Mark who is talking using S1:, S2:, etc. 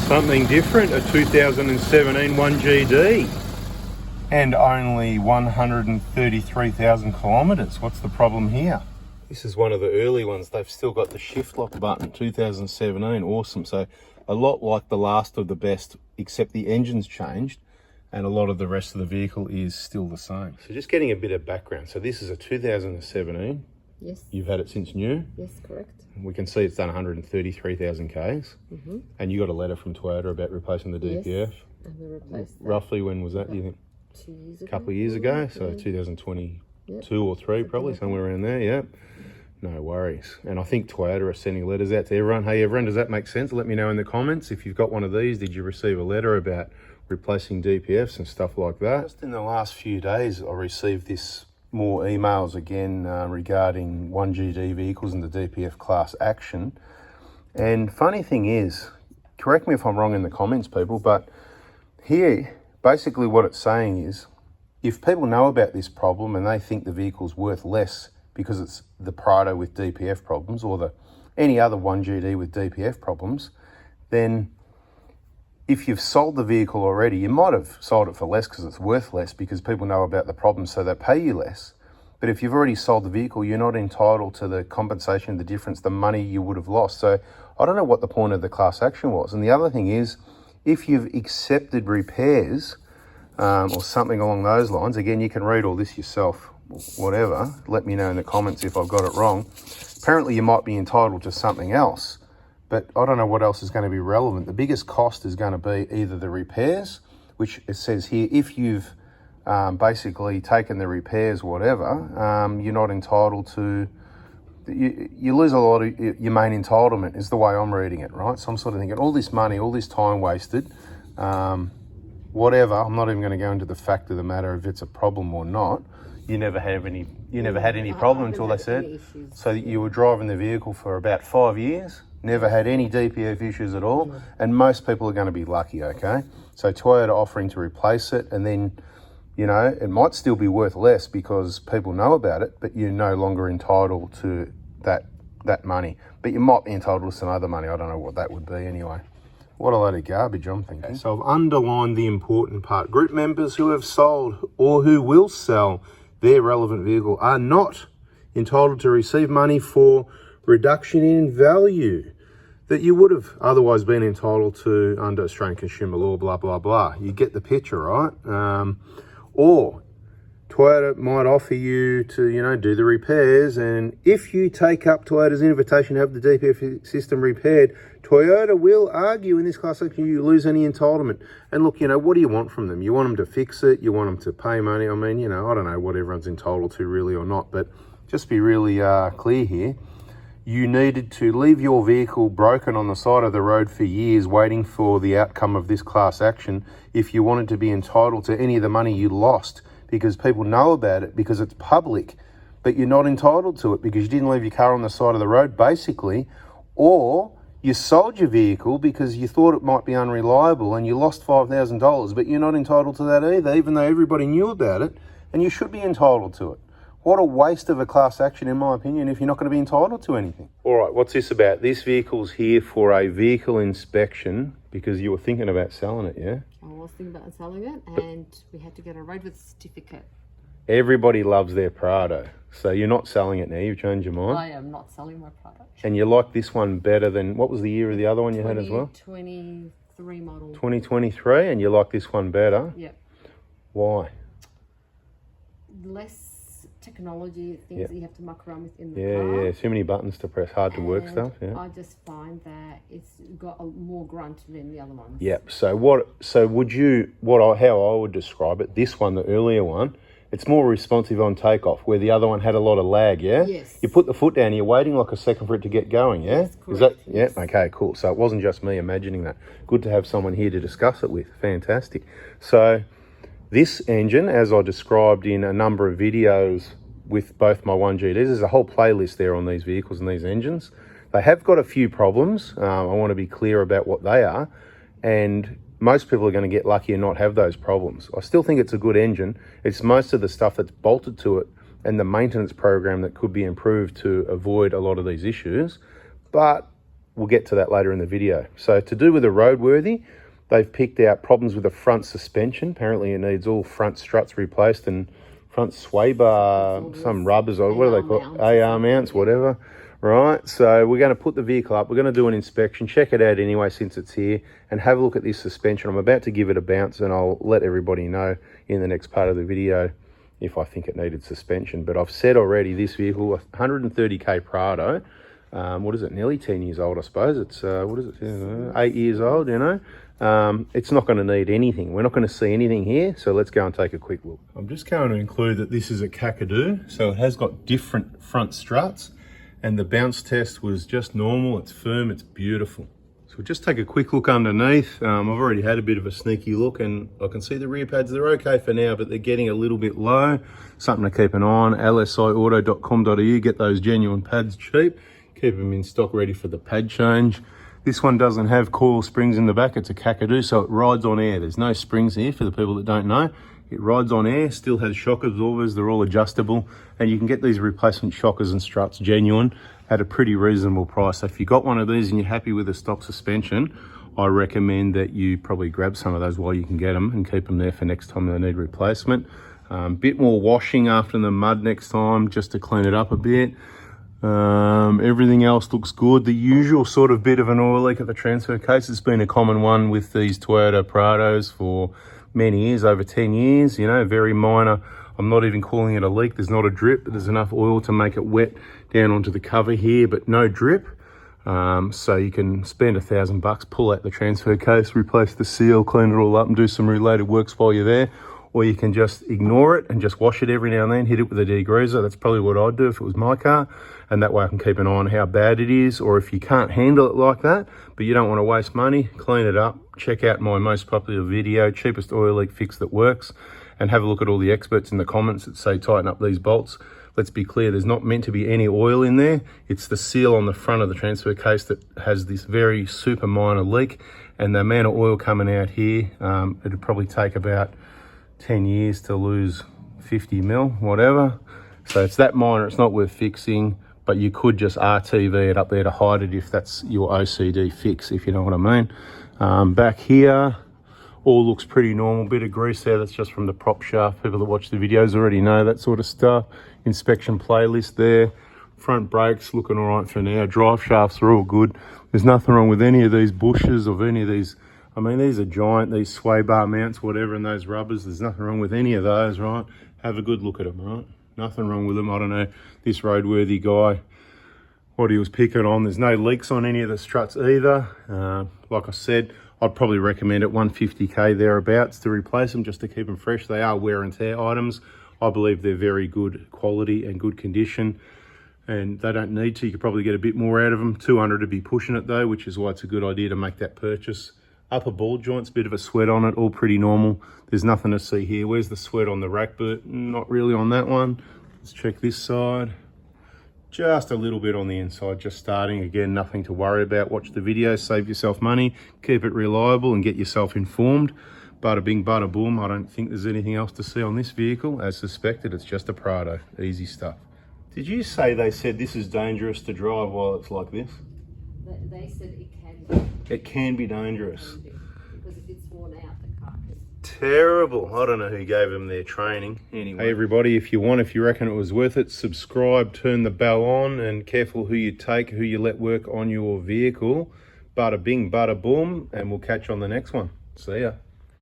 S1: Something different, a 2017 1GD. And only 133,000 kilometres. What's the problem here? This is one of the early ones. They've still got the shift lock button, 2017, awesome. So a lot like the last of the best, except the engine's changed and a lot of the rest of the vehicle is still the same. So just getting a bit of background. So this is a 2017.
S2: Yes.
S1: You've had it since new?
S2: Yes, correct.
S1: We can see it's done 133,000 Ks. And you got a letter from Toyota about replacing the DPF.
S2: Yes, and we replaced that.
S1: Roughly when was that, do you think?
S2: 2 years ago.
S1: A couple of years ago, so 2022 or 3 probably, somewhere around there, yeah. No worries. And I think Toyota are sending letters out to everyone. Hey everyone, does that make sense? Let me know in the comments. If you've got one of these, did you receive a letter about replacing DPFs and stuff like that? Just in the last few days, I received more emails again regarding 1GD vehicles and the DPF class action. And funny thing is, correct me if I'm wrong in the comments, people, but here, basically what it's saying is, if people know about this problem and they think the vehicle's worth less because it's the Prado with DPF problems or any other 1GD with DPF problems, then if you've sold the vehicle already, you might have sold it for less because it's worth less because people know about the problems, so they pay you less. But if you've already sold the vehicle, you're not entitled to the compensation, the difference, the money you would have lost. So I don't know what the point of the class action was. And the other thing is, if you've accepted repairs or something along those lines, again, you can read all this yourself, whatever. Let me know in the comments if I've got it wrong. Apparently you might be entitled to something else, but I don't know what else is going to be relevant. The biggest cost is going to be either the repairs, which it says here, if you've basically taken the repairs, whatever, you're not entitled to, you lose a lot of your main entitlement is the way I'm reading it, right? So I'm sort of thinking all this money, all this time wasted, whatever. I'm not even going to go into the fact of the matter if it's a problem or not. You never had any problem until they said. So you were driving the vehicle for about 5 years, never had any DPF issues at all, and most people are going to be lucky, okay? So Toyota offering to replace it, and then, you know, it might still be worth less because people know about it, but you're no longer entitled to that money. But you might be entitled to some other money. I don't know what that would be anyway. What a load of garbage, I'm thinking. Okay, so I've underlined the important part. Group members who have sold or who will sell their relevant vehicle are not entitled to receive money for reduction in value that you would have otherwise been entitled to under Australian consumer law, blah, blah, blah. You get the picture, right? Or Toyota might offer you to, you know, do the repairs, and if you take up Toyota's invitation to have the DPF system repaired, Toyota will argue in this class action you lose any entitlement. And look, you know, what do you want from them? You want them to fix it? You want them to pay money? I mean, you know, I don't know what everyone's entitled to really or not, but just be really clear here. You needed to leave your vehicle broken on the side of the road for years waiting for the outcome of this class action if you wanted to be entitled to any of the money you lost, because people know about it because it's public, but you're not entitled to it because you didn't leave your car on the side of the road, basically, or you sold your vehicle because you thought it might be unreliable and you lost $5,000, but you're not entitled to that either, even though everybody knew about it, and you should be entitled to it. What a waste of a class action, in my opinion, if you're not going to be entitled to anything. All right, what's this about? This vehicle's here for a vehicle inspection because you were thinking about selling it, yeah?
S2: I was thinking about selling it, and we had to get a roadworthy certificate.
S1: Everybody loves their Prado, so you're not selling it now, you've changed your mind?
S2: I am not selling my Prado.
S1: And you like this one better than, what was the year of the other one you had as well?
S2: 2023 model.
S1: 2023, and you like this one better?
S2: Yep.
S1: Why?
S2: Less technology, things that you have to muck around with in the
S1: car. Yeah, too many buttons to press, hard to work stuff, yeah.
S2: I just find that it's got more grunt than the other ones.
S1: Yep, so how I would describe it, this one, the earlier one, it's more responsive on takeoff, where the other one had a lot of lag, yeah?
S2: Yes.
S1: You put the foot down, you're waiting like a second for it to get going, yeah?
S2: Yes, correct.
S1: Is that,
S2: yes.
S1: Yeah, okay, cool. So it wasn't just me imagining that. Good to have someone here to discuss it with, fantastic. So this engine, as I described in a number of videos with both my 1GDs, there's a whole playlist there on these vehicles and these engines. They have got a few problems. I want to be clear about what they are. And most people are going to get lucky and not have those problems. I still think it's a good engine. It's most of the stuff that's bolted to it and the maintenance program that could be improved to avoid a lot of these issues. But we'll get to that later in the video. So to do with the roadworthy, they've picked out problems with the front suspension. Apparently it needs all front struts replaced and front sway bar, some rubbers, or what do they call it? AR mounts, whatever. Right, so we're going to put the vehicle up. We're going to do an inspection, check it out anyway since it's here, and have a look at this suspension. I'm about to give it a bounce, and I'll let everybody know in the next part of the video if I think it needed suspension. But I've said already, this vehicle, 130k Prado, what is it, nearly 10 years old, I suppose. It's, what is it, 8 years old, you know. It's not going to need anything. We're not going to see anything here, so let's go and take a quick look. I'm just going to include that this is a Kakadu, so it has got different front struts, and the bounce test was just normal. It's firm, it's beautiful. So we'll just take a quick look underneath. I've already had a bit of a sneaky look, and I can see the rear pads, they're okay for now, but they're getting a little bit low. Something to keep an eye on. lsiauto.com.au, get those genuine pads cheap. Keep them in stock ready for the pad change. This one doesn't have coil springs in the back. It's a Kakadu, so it rides on air. There's no springs here for the people that don't know. It rides on air, still has shock absorbers. They're all adjustable, and you can get these replacement shockers and struts genuine at a pretty reasonable price. So if you got one of these and you're happy with the stock suspension, I recommend that you probably grab some of those while you can get them and keep them there for next time they need replacement. Bit more washing after the mud next time, just to clean it up a bit. Everything else looks good. The usual sort of bit of an oil leak at the transfer case has been a common one with these Toyota Prados for many years, over 10 years, you know, very minor. I'm not even calling it a leak. There's not a drip, but there's enough oil to make it wet down onto the cover here, but no drip. So you can spend $1,000, pull out the transfer case, replace the seal, clean it all up and do some related works while you're there. Or you can just ignore it and just wash it every now and then, hit it with a degreaser. That's probably what I'd do if it was my car. And that way I can keep an eye on how bad it is. Or if you can't handle it like that, but you don't want to waste money, clean it up. Check out my most popular video, cheapest oil leak fix that works. And have a look at all the experts in the comments that say tighten up these bolts. Let's be clear, there's not meant to be any oil in there. It's the seal on the front of the transfer case that has this very super minor leak. And the amount of oil coming out here, it'd probably take about 10 years to lose 50 mil, whatever. So it's that minor, it's not worth fixing, but you could just RTV it up there to hide it if that's your OCD fix, if you know what I mean. Back here, all looks pretty normal. Bit of grease there, that's just from the prop shaft. People that watch the videos already know that sort of stuff. Inspection playlist there. Front brakes looking all right for now. Drive shafts are all good. There's nothing wrong with any of these bushes or any of these. I mean, these are giant, these sway bar mounts, whatever, and those rubbers. There's nothing wrong with any of those, right? Have a good look at them, right? Nothing wrong with them. I don't know, this roadworthy guy, what he was picking on. There's no leaks on any of the struts either. Like I said, I'd probably recommend it 150k thereabouts to replace them, just to keep them fresh. They are wear and tear items. I believe they're very good quality and good condition, and they don't need to. You could probably get a bit more out of them. 200 to be pushing it though, which is why it's a good idea to make that purchase. Upper ball joints, bit of a sweat on it, all pretty normal. There's nothing to see here. Where's the sweat on the rack boot? Not really on that one. Let's check this side. Just a little bit on the inside, just starting. Again, nothing to worry about. Watch the video, save yourself money, keep it reliable and get yourself informed. Bada bing, bada boom. I don't think there's anything else to see on this vehicle. As suspected, it's just a Prado. Easy stuff. Did you say they said this is dangerous to drive while it's like this?
S2: They said it can be.
S1: It can be dangerous.
S2: Because if it's worn out, the car can.
S1: Terrible. I don't know who gave them their training. Anyway, hey everybody, if you reckon it was worth it, subscribe, turn the bell on, and careful who you take, who you let work on your vehicle. Bada bing, bada boom, and we'll catch you on the next one. See ya.